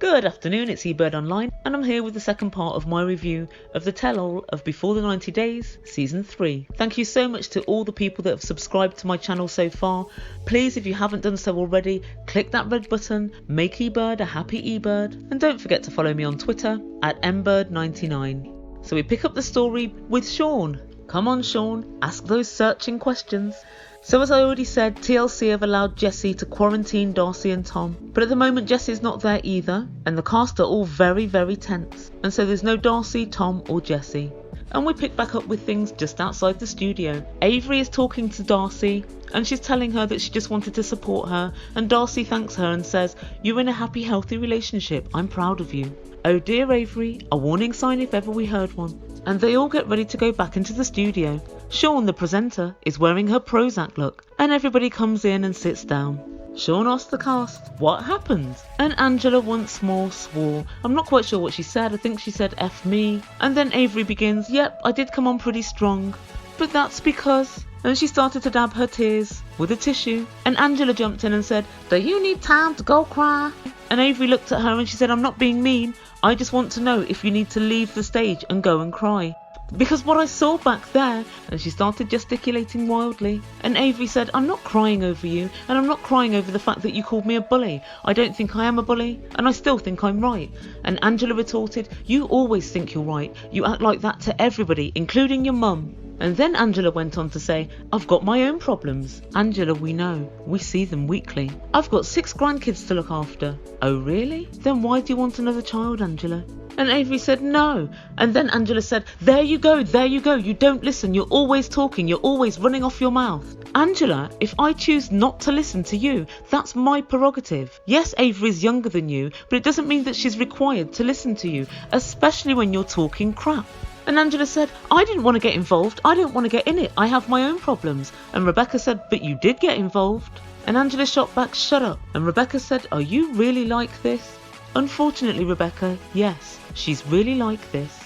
Good afternoon, it's Ebird Online, and I'm here with the second part of my review of the tell-all of Before the 90 Days, Season 3. Thank you so much to all the people that have subscribed to my channel so far. Please, if you haven't done so already, click that red button, make Ebird a happy Ebird, and don't forget to follow me on Twitter at mbird99. So we pick up the story with Sean. Come on, Sean, ask those searching questions. So as I already said, TLC have allowed Jessie to quarantine Darcey and Tom, but at the moment Jessie's not there either, and the cast are all very, very tense, and so there's no Darcey, Tom or Jessie. And we pick back up with things just outside the studio. Avery is talking to Darcey, and she's telling her that she just wanted to support her, and Darcey thanks her and says, "You're in a happy, healthy relationship, I'm proud of you." Oh dear Avery, a warning sign if ever we heard one. And they all get ready to go back into the studio. Sean, the presenter, is wearing her Prozac look, and everybody comes in and sits down. Sean asks the cast, what happened? And Angela once more swore. I'm not quite sure what she said, I think she said F me. And then Avery begins, yep, I did come on pretty strong. But that's because... And she started to dab her tears with a tissue. And Angela jumped in and said, do you need time to go cry? And Avery looked at her and she said, I'm not being mean. I just want to know if you need to leave the stage and go and cry. Because what I saw back there, and she started gesticulating wildly. And Avery said, I'm not crying over you, and I'm not crying over the fact that you called me a bully. I don't think I am a bully, and I still think I'm right. And Angela retorted, you always think you're right. You act like that to everybody, including your mum. And then Angela went on to say, I've got my own problems. Angela, we know. We see them weekly. I've got 6 grandkids to look after. Oh really? Then why do you want another child, Angela? And Avery said no. And then Angela said, there you go, you don't listen, you're always talking, you're always running off your mouth. Angela, if I choose not to listen to you, that's my prerogative. Yes, Avery's younger than you, but it doesn't mean that she's required to listen to you, especially when you're talking crap. And Angela said, I didn't want to get involved, I didn't want to get in it, I have my own problems. And Rebecca said, but you did get involved. And Angela shot back, shut up. And Rebecca said, are you really like this? Unfortunately, Rebecca, yes, she's really like this.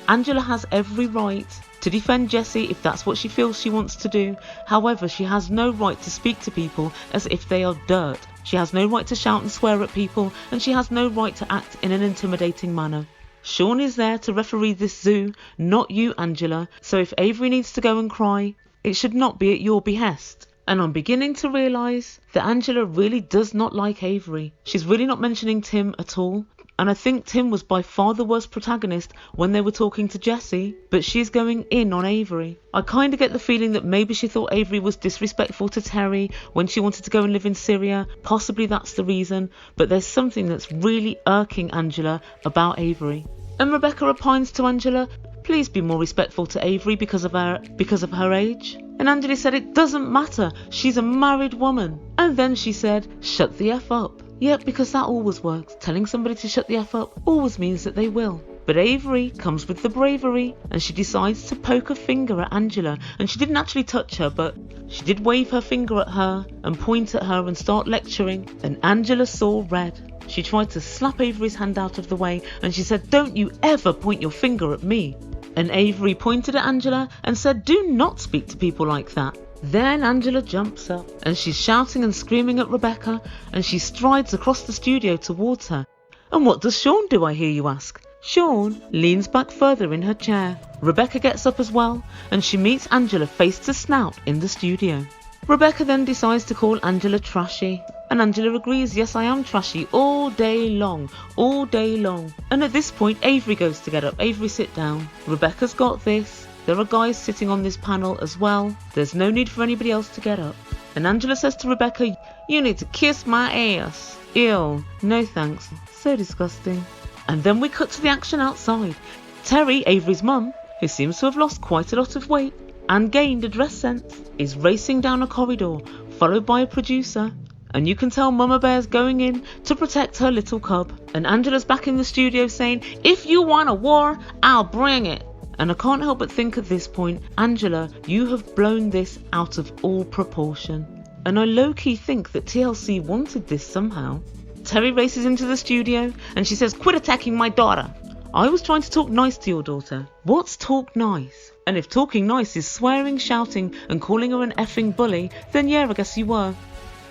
Angela has every right to defend Jessie if that's what she feels she wants to do. However, she has no right to speak to people as if they are dirt. She has no right to shout and swear at people, and she has no right to act in an intimidating manner. Sean is there to referee this zoo, not you, Angela, so if Avery needs to go and cry, it should not be at your behest. And I'm beginning to realise that Angela really does not like Avery. She's really not mentioning Tim at all. And I think Tim was by far the worst protagonist when they were talking to Jessie, but she's going in on Avery. I kind of get the feeling that maybe she thought Avery was disrespectful to Teri when she wanted to go and live in Syria. Possibly that's the reason, but there's something that's really irking Angela about Avery. And Rebecca opines to Angela, please be more respectful to Avery because of her age. And Angela said it doesn't matter, she's a married woman. And then she said, shut the F up. Yep, because that always works. Telling somebody to shut the F up always means that they will. But Avery comes with the bravery, and she decides to poke a finger at Angela. And she didn't actually touch her, but she did wave her finger at her and point at her and start lecturing. And Angela saw red. She tried to slap Avery's hand out of the way, and she said, don't you ever point your finger at me. And Avery pointed at Angela and said, do not speak to people like that. Then Angela jumps up and she's shouting and screaming at Rebecca, and she strides across the studio towards her. And what does Sean do, I hear you ask? Sean leans back further in her chair. Rebecca gets up as well, and she meets Angela face to snout in the studio. Rebecca then decides to call Angela trashy, and Angela agrees, yes I am trashy all day long. And at this point Avery goes to get up. Avery, sit down. Rebecca's got this. There are guys sitting on this panel as well. There's no need for anybody else to get up. And Angela says to Rebecca, you need to kiss my ass. Ew, no thanks, so disgusting. And then we cut to the action outside. Teri, Avery's mum, who seems to have lost quite a lot of weight and gained a dress sense, is racing down a corridor, followed by a producer. And you can tell Mama Bear's going in to protect her little cub. And Angela's back in the studio saying, if you want a war, I'll bring it. And I can't help but think at this point, Angela, you have blown this out of all proportion. And I low-key think that TLC wanted this somehow. Teri races into the studio and she says, quit attacking my daughter. I was trying to talk nice to your daughter. What's talk nice? And if talking nice is swearing, shouting and calling her an effing bully, then yeah, I guess you were.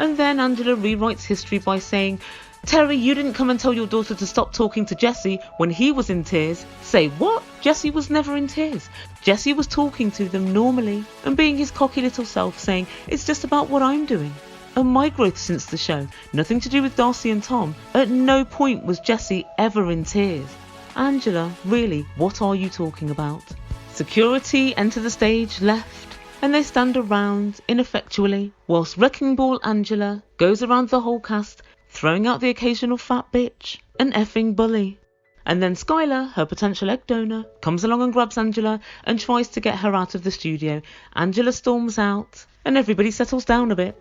And then Angela rewrites history by saying, Teri, you didn't come and tell your daughter to stop talking to Jesse when he was in tears. Say what? Jesse was never in tears. Jesse was talking to them normally and being his cocky little self, saying, it's just about what I'm doing. And my growth since the show, nothing to do with Darcey and Tom. At no point was Jesse ever in tears. Angela, really, what are you talking about? Security enter the stage left, and they stand around ineffectually, whilst Wrecking Ball Angela goes around the whole cast, throwing out the occasional fat bitch and effing bully. And then Skylar, her potential egg donor, comes along and grabs Angela and tries to get her out of the studio. Angela storms out, and everybody settles down a bit.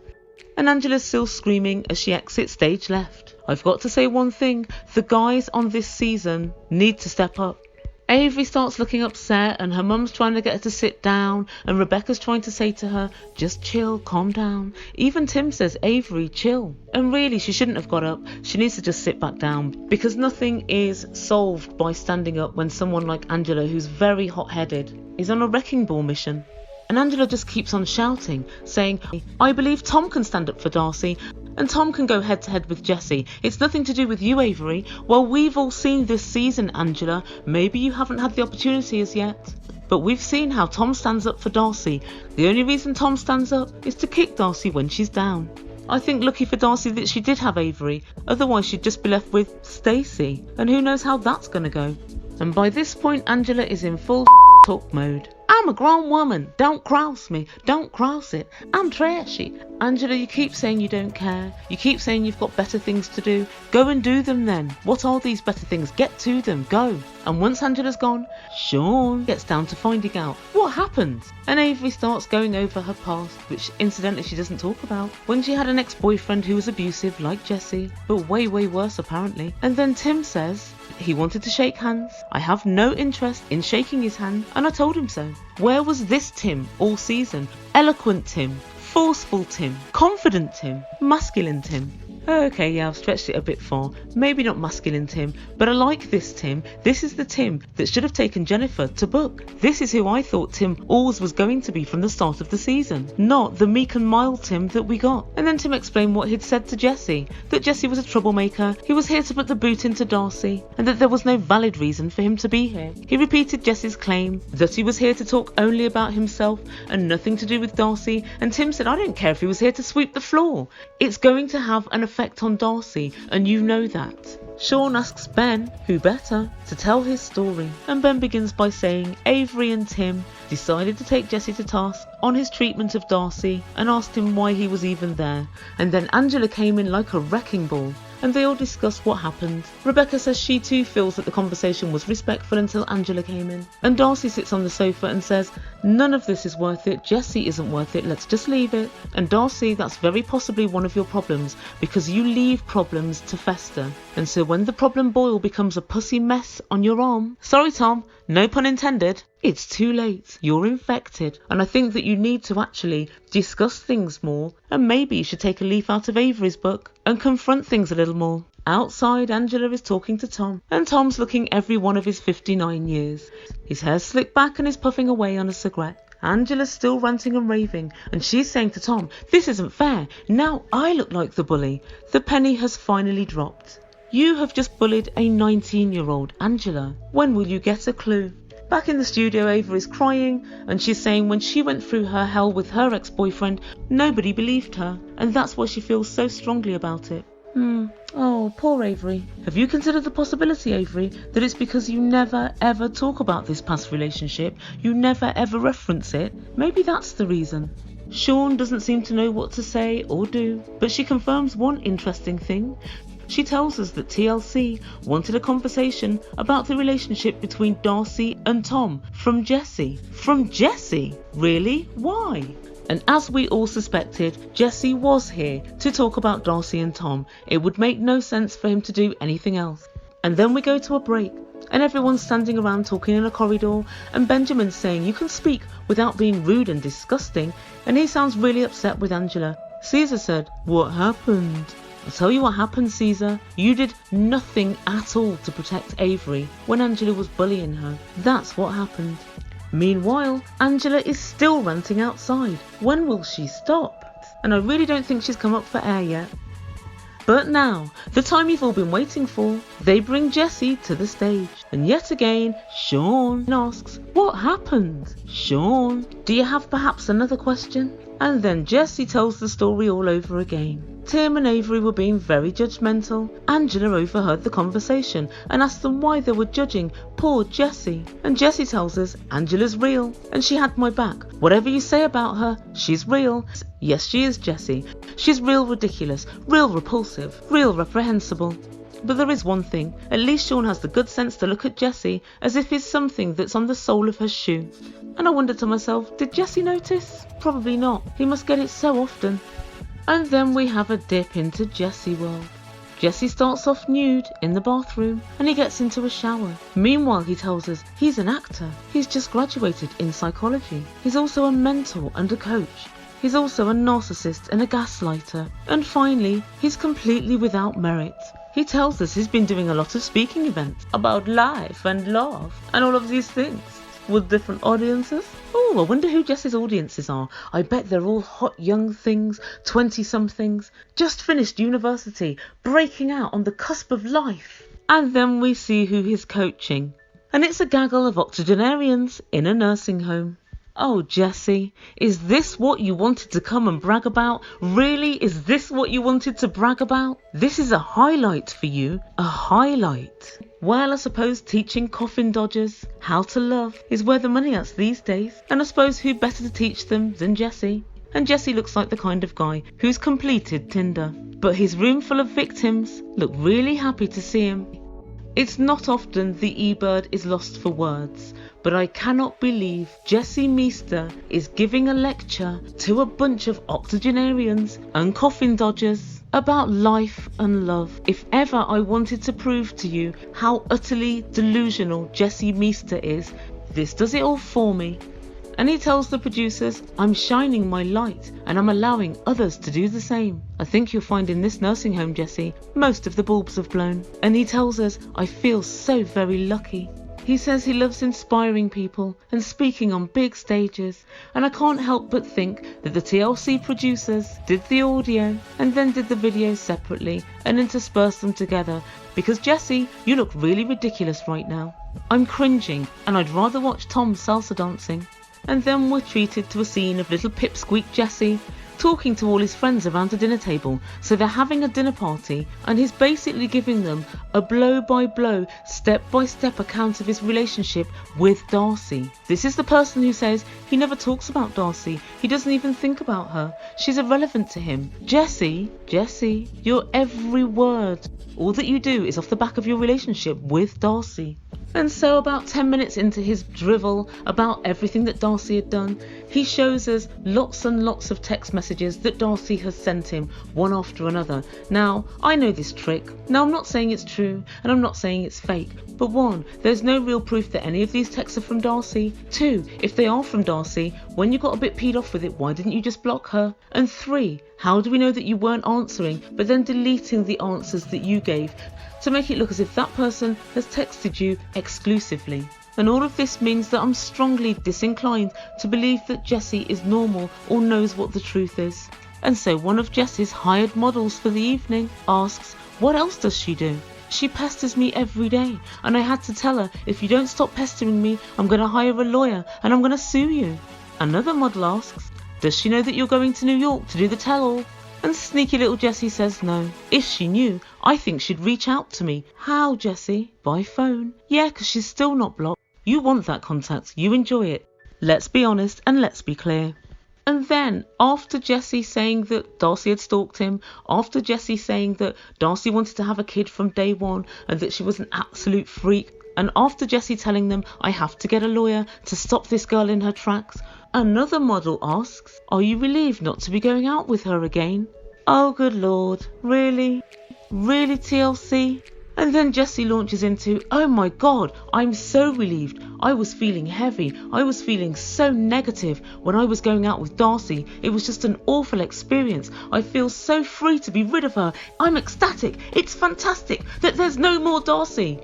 And Angela's still screaming as she exits stage left. I've got to say one thing, the guys on this season need to step up. Avery starts looking upset and her mum's trying to get her to sit down and Rebecca's trying to say to her, just chill, calm down. Even Tim says, Avery, chill. And really she shouldn't have got up, she needs to just sit back down, because nothing is solved by standing up when someone like Angela, who's very hot-headed, is on a wrecking ball mission. And Angela just keeps on shouting, saying, I believe Tom can stand up for Darcey, and Tom can go head to head with Jesse. It's nothing to do with you, Avery. Well, we've all seen this season, Angela. Maybe you haven't had the opportunity as yet, but we've seen how Tom stands up for Darcey. The only reason Tom stands up is to kick Darcey when she's down. I think lucky for Darcey that she did have Avery, otherwise she'd just be left with Stacey, and who knows how that's going to go. And by this point, Angela is in full talk mode. I'm a grown woman. Don't cross me. Don't cross it. I'm trashy. Angela, you keep saying you don't care. You keep saying you've got better things to do. Go and do them then. What are these better things? Get to them. Go. And once Angela's gone, Sean gets down to finding out what happened. And Avery starts going over her past, which incidentally she doesn't talk about. When she had an ex-boyfriend who was abusive, like Jesse, but way, way worse apparently. And then Tim says he wanted to shake hands. I have no interest in shaking his hand, and I told him so. Where was this Tim all season? Eloquent Tim, forceful Tim, confident Tim, masculine Tim. Okay, yeah, I've stretched it a bit far. Maybe not masculine Tim, but I like this Tim. This is the Tim that should have taken Jennifer to book. This is who I thought Tim always was going to be from the start of the season, not the meek and mild Tim that we got. And then Tim explained what he'd said to Jesse, that Jesse was a troublemaker, he was here to put the boot into Darcey, and that there was no valid reason for him to be here. He repeated Jesse's claim that he was here to talk only about himself and nothing to do with Darcey, and Tim said, I don't care if he was here to sweep the floor. It's going to have an effect on Darcey, and you know that. Sean asks Ben, who better, to tell his story, and Ben begins by saying Avery and Tim decided to take Jesse to task on his treatment of Darcey and asked him why he was even there. And then Angela came in like a wrecking ball, and they all discuss what happened. Rebecca says she too feels that the conversation was respectful until Angela came in. And Darcey sits on the sofa and says, none of this is worth it, Jesse isn't worth it, let's just leave it. And Darcey, that's very possibly one of your problems, because you leave problems to fester. And so when the problem boil becomes a pussy mess on your arm, sorry Tom, no pun intended, it's too late. You're infected. And I think that you need to actually discuss things more, and maybe you should take a leaf out of Avery's book and confront things a little more. Outside, Angela is talking to Tom, and Tom's looking every one of his 59 years. His hair's slicked back and he's puffing away on a cigarette. Angela's still ranting and raving, and she's saying to Tom, this isn't fair. Now I look like the bully. The penny has finally dropped. You have just bullied a 19-year-old, Angela. When will you get a clue? Back in the studio, Ava is crying, and she's saying when she went through her hell with her ex-boyfriend, nobody believed her, and that's why she feels so strongly about it. Oh, poor Avery. Have you considered the possibility, Avery, that it's because you never ever talk about this past relationship, you never ever reference it? Maybe that's the reason. Sean doesn't seem to know what to say or do, but she confirms one interesting thing. She tells us that TLC wanted a conversation about the relationship between Darcey and Tom from Jesse. From Jesse? Really? Why? And as we all suspected, Jesse was here to talk about Darcey and Tom. It would make no sense for him to do anything else. And then we go to a break, and everyone's standing around talking in a corridor, and Benjamin's saying you can speak without being rude and disgusting, and he sounds really upset with Angela. Caesar said, what happened? I'll tell you what happened, Caesar. You did nothing at all to protect Avery when Angela was bullying her. That's what happened. Meanwhile, Angela is still ranting outside. When will she stop? And I really don't think she's come up for air yet. But now, the time you've all been waiting for, they bring Jessie to the stage. And yet again, Sean asks, what happened? Sean, do you have perhaps another question? And then Jessie tells the story all over again. Tim and Avery were being very judgmental. Angela overheard the conversation and asked them why they were judging poor Jessie. And Jessie tells us Angela's real and she had my back. Whatever you say about her, she's real. Yes, she is, Jessie. She's real ridiculous, real repulsive, real reprehensible. But there is one thing, at least Sean has the good sense to look at Jessie as if it's something that's on the sole of her shoe. And I wondered to myself, did Jessie notice? Probably not. He must get it so often. And then we have a dip into Jessie world. Jessie starts off nude in the bathroom and he gets into a shower. Meanwhile, he tells us he's an actor. He's just graduated in psychology. He's also a mentor and a coach. He's also a narcissist and a gaslighter. And finally, he's completely without merit. He tells us he's been doing a lot of speaking events about life and love and all of these things with different audiences. Oh, I wonder who Jessie's audiences are. I bet they're all hot young things, 20-somethings, just finished university, breaking out on the cusp of life. And then we see who he's coaching. And it's a gaggle of octogenarians in a nursing home. Oh, Jessie, is this what you wanted to come and brag about? Really? Is this what you wanted to brag about? This is a highlight for you. A highlight. Well, I suppose teaching coffin dodgers how to love is where the money is these days. And I suppose who better to teach them than Jessie? And Jessie looks like the kind of guy who's completed Tinder. But his room full of victims look really happy to see him. It's not often the Ebird is lost for words, but I cannot believe Jessie Meester is giving a lecture to a bunch of octogenarians and coffin dodgers about life and love. If ever I wanted to prove to you how utterly delusional Jessie Meester is, this does it all for me. And he tells the producers, I'm shining my light and I'm allowing others to do the same. I think you'll find in this nursing home, Jessie, most of the bulbs have blown. And he tells us, I feel so very lucky. He says he loves inspiring people and speaking on big stages. And I can't help but think that the TLC producers did the audio and then did the video separately and interspersed them together. Because Jessie, you look really ridiculous right now. I'm cringing and I'd rather watch Tom salsa dancing. And then we're treated to a scene of little pipsqueak Jessie talking to all his friends around a dinner table. So they're having a dinner party and he's basically giving them a blow-by-blow, step-by-step account of his relationship with Darcey. This is the person who says he never talks about Darcey. He doesn't even think about her. She's irrelevant to him. Jessie, your every word, all that you do is off the back of your relationship with Darcey. And so about 10 minutes into his drivel about everything that Darcey had done, he shows us lots and lots of text messages that Darcey has sent him, one after another. Now, I know this trick. Now, I'm not saying it's true, and I'm not saying it's fake. But 1, there's no real proof that any of these texts are from Darcey. 2, if they are from Darcey, when you got a bit peed off with it, why didn't you just block her? And 3, how do we know that you weren't answering, but then deleting the answers that you gave to make it look as if that person has texted you exclusively? And all of this means that I'm strongly disinclined to believe that Jessie is normal or knows what the truth is. And so one of Jessie's hired models for the evening asks, what else does she do? She pesters me every day, and I had to tell her, if you don't stop pestering me, I'm going to hire a lawyer and I'm going to sue you. Another model asks, does she know that you're going to New York to do the tell-all? And sneaky little Jessie says no. If she knew, I think she'd reach out to me. How, Jessie? By phone? Yeah, because she's still not blocked. You want that contact. You enjoy it. Let's be honest and let's be clear. And then, after Jessie saying that Darcey had stalked him, after Jessie saying that Darcey wanted to have a kid from day one and that she was an absolute freak, and after Jessie telling them, I have to get a lawyer to stop this girl in her tracks, another model asks, are you relieved not to be going out with her again? Oh, good Lord. Really? Really, TLC? And then Jessie launches into, oh my God, I'm so relieved. I was feeling heavy. I was feeling so negative when I was going out with Darcey. It was just an awful experience. I feel so free to be rid of her. I'm ecstatic. It's fantastic that there's no more Darcey.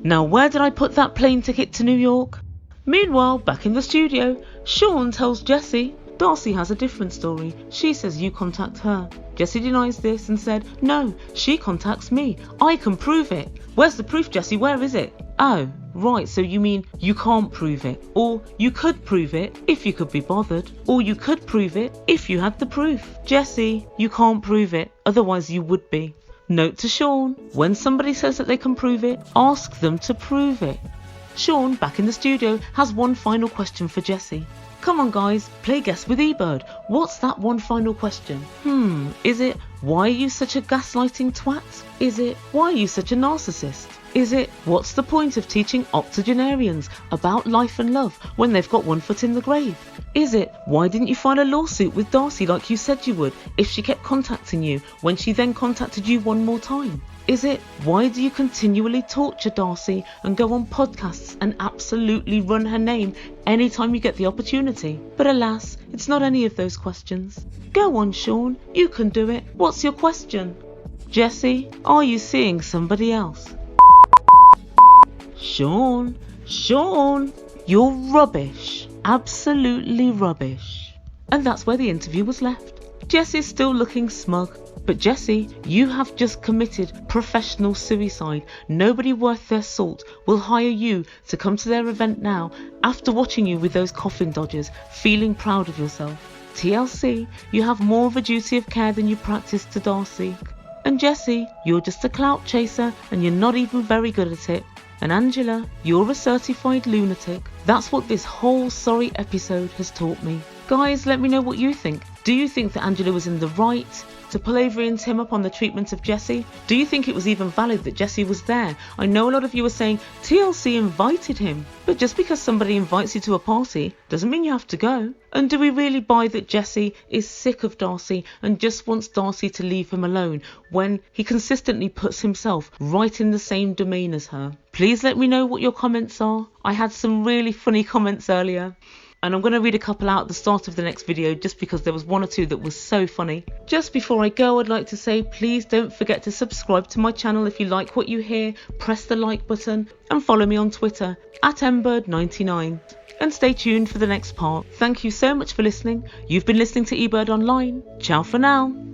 Now, where did I put that plane ticket to New York? Meanwhile, back in the studio, Sean tells Jessie, Darcey has a different story. She says you contact her. Jessie denies this and said, no, she contacts me. I can prove it. Where's the proof, Jessie? Where is it? Oh, right, so you mean you can't prove it. Or you could prove it if you could be bothered. Or you could prove it if you had the proof. Jessie, you can't prove it, otherwise you would be. Note to Sean, when somebody says that they can prove it, ask them to prove it. Sean, back in the studio, has one final question for Jessie. Come on guys, play guess with Ebird. What's that one final question? Is it, why are you such a gaslighting twat? Is it, why are you such a narcissist? Is it, what's the point of teaching octogenarians about life and love when they've got one foot in the grave? Is it, why didn't you file a lawsuit with Darcey like you said you would if she kept contacting you when she then contacted you one more time? Is it, why do you continually torture Darcey and go on podcasts and absolutely run her name anytime you get the opportunity? But alas, it's not any of those questions. Go on, Sean, you can do it. What's your question? Jessie, are you seeing somebody else? Sean, you're rubbish. Absolutely rubbish. And that's where the interview was left. Jessie's still looking smug. But Jessie, you have just committed professional suicide. Nobody worth their salt will hire you to come to their event now after watching you with those coffin dodgers, feeling proud of yourself. TLC, you have more of a duty of care than you practice to Darcey. And Jessie, you're just a clout chaser and you're not even very good at it. And Angela, you're a certified lunatic. That's what this whole sorry episode has taught me. Guys, let me know what you think. Do you think that Angela was in the right to pull Avery and Tim up on the treatment of Jessie? Do you think it was even valid that Jessie was there? I know a lot of you are saying TLC invited him, but just because somebody invites you to a party doesn't mean you have to go. And do we really buy that Jessie is sick of Darcey and just wants Darcey to leave him alone when he consistently puts himself right in the same domain as her? Please let me know what your comments are. I had some really funny comments earlier. And I'm going to read a couple out at the start of the next video just because there was one or two that was so funny. Just before I go, I'd like to say please don't forget to subscribe to my channel if you like what you hear, press the like button and follow me on Twitter at Ebird99. And stay tuned for the next part. Thank you so much for listening. You've been listening to Ebird Online. Ciao for now.